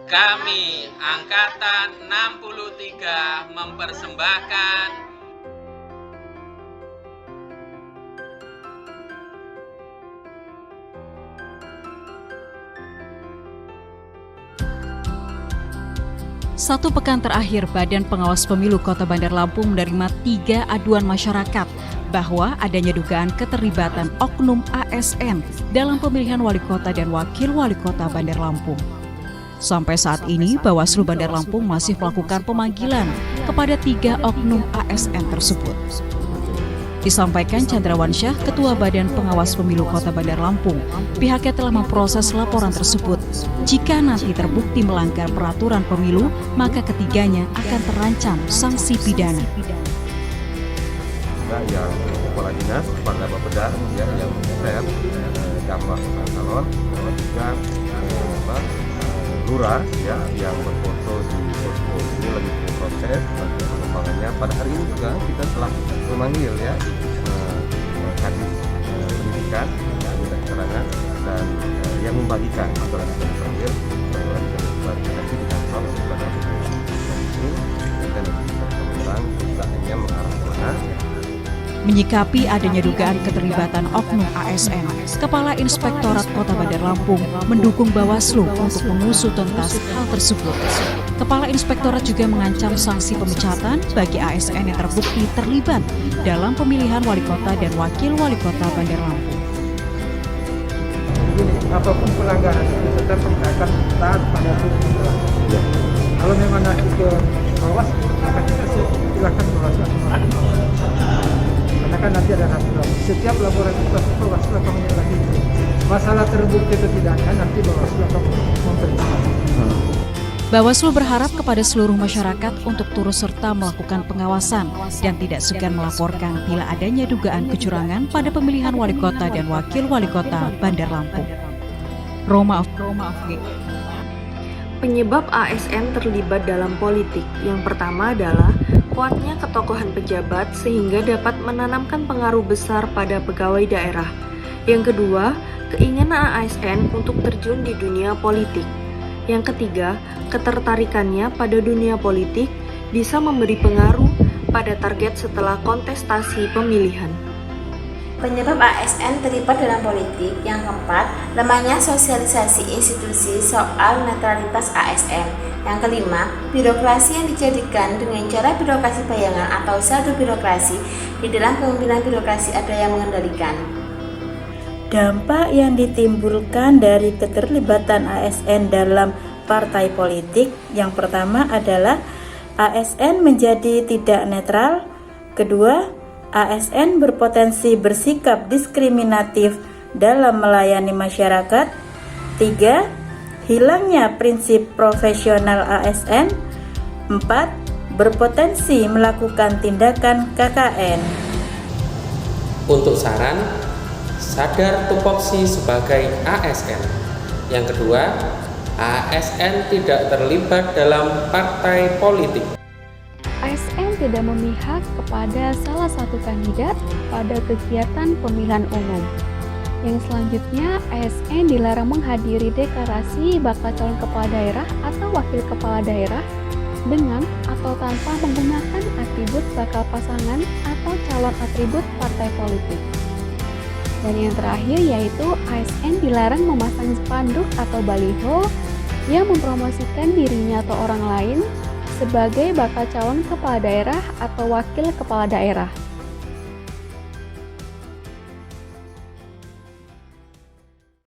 Kami Angkatan 63 mempersembahkan Satu pekan terakhir, Badan Pengawas Pemilu Kota Bandar Lampung menerima 3 aduan masyarakat bahwa adanya dugaan keterlibatan oknum ASN dalam pemilihan wali kota dan wakil wali kota Bandar Lampung. Sampai saat ini, Bawaslu Bandar Lampung masih melakukan pemanggilan kepada 3 oknum ASN tersebut. Disampaikan Candrawansyah, Ketua Badan Pengawas Pemilu Kota Bandar Lampung, pihaknya telah memproses laporan tersebut. Jika nanti terbukti melanggar peraturan pemilu, maka ketiganya akan terancam sanksi pidana. Yang kepala dinas, kepala bapeda, yang militer, dampak calon, juga lurah, yang berfoto di posko ini lagi proses pengembangannya. Pada hari ini juga kita telah memanggil kadis pendidikan, minta keterangan dan yang membagikan aturan yang dipanggil nanti di kantor pada ini kita tentang usahanya mengarah kemana. Menyikapi adanya dugaan keterlibatan oknum ASN, Kepala Inspektorat Kota Bandar Lampung mendukung Bawaslu untuk mengusut tuntas hal tersebut. Kepala Inspektorat juga mengancam sanksi pemecatan bagi ASN yang terbukti terlibat dalam pemilihan wali kota dan wakil wali kota Bandar Lampung. Apapun pelanggaran itu tetap akan taat pada hukum. Kalau memang nanti ke bawah, maka kita silakan Bawaslu. Karena kan nanti ada hasil. Setiap laporan itu pasti Bawaslu akan menyerahkan. Masalah terbukti atau tidaknya nanti Bawaslu akan mempertimbangkan. Bawaslu berharap kepada seluruh masyarakat untuk turut serta melakukan pengawasan dan tidak segan melaporkan bila adanya dugaan kecurangan pada pemilihan wali kota dan wakil wali kota Bandar Lampung. Roma of Penyebab ASN terlibat dalam politik yang pertama adalah kuatnya ketokohan pejabat sehingga dapat menanamkan pengaruh besar pada pegawai daerah. Yang kedua, keinginan ASN untuk terjun di dunia politik. Yang ketiga, ketertarikannya pada dunia politik bisa memberi pengaruh pada target setelah kontestasi pemilihan. Penyebab ASN terlibat dalam politik. Yang keempat, lemahnya sosialisasi institusi soal netralitas ASN. Yang kelima, birokrasi yang dijadikan dengan cara birokrasi bayangan atau pseudo birokrasi. Di dalam kepemimpinan birokrasi ada yang mengendalikan. Dampak yang ditimbulkan dari keterlibatan ASN dalam partai politik, yang pertama adalah ASN menjadi tidak netral. Kedua, ASN berpotensi bersikap diskriminatif dalam melayani masyarakat. 3. Hilangnya prinsip profesional ASN. 4. Berpotensi melakukan tindakan KKN. Untuk saran, sadar tupoksi sebagai ASN. Yang kedua, ASN tidak terlibat dalam partai politik. ASN tidak memihak kepada salah satu kandidat pada kegiatan pemilihan umum. Yang selanjutnya, ASN dilarang menghadiri deklarasi bakal calon kepala daerah atau wakil kepala daerah dengan atau tanpa menggunakan atribut bakal pasangan atau calon atribut partai politik. Dan yang terakhir yaitu ASN dilarang memasang spanduk atau baliho yang mempromosikan dirinya atau orang lain sebagai bakal calon kepala daerah atau wakil kepala daerah.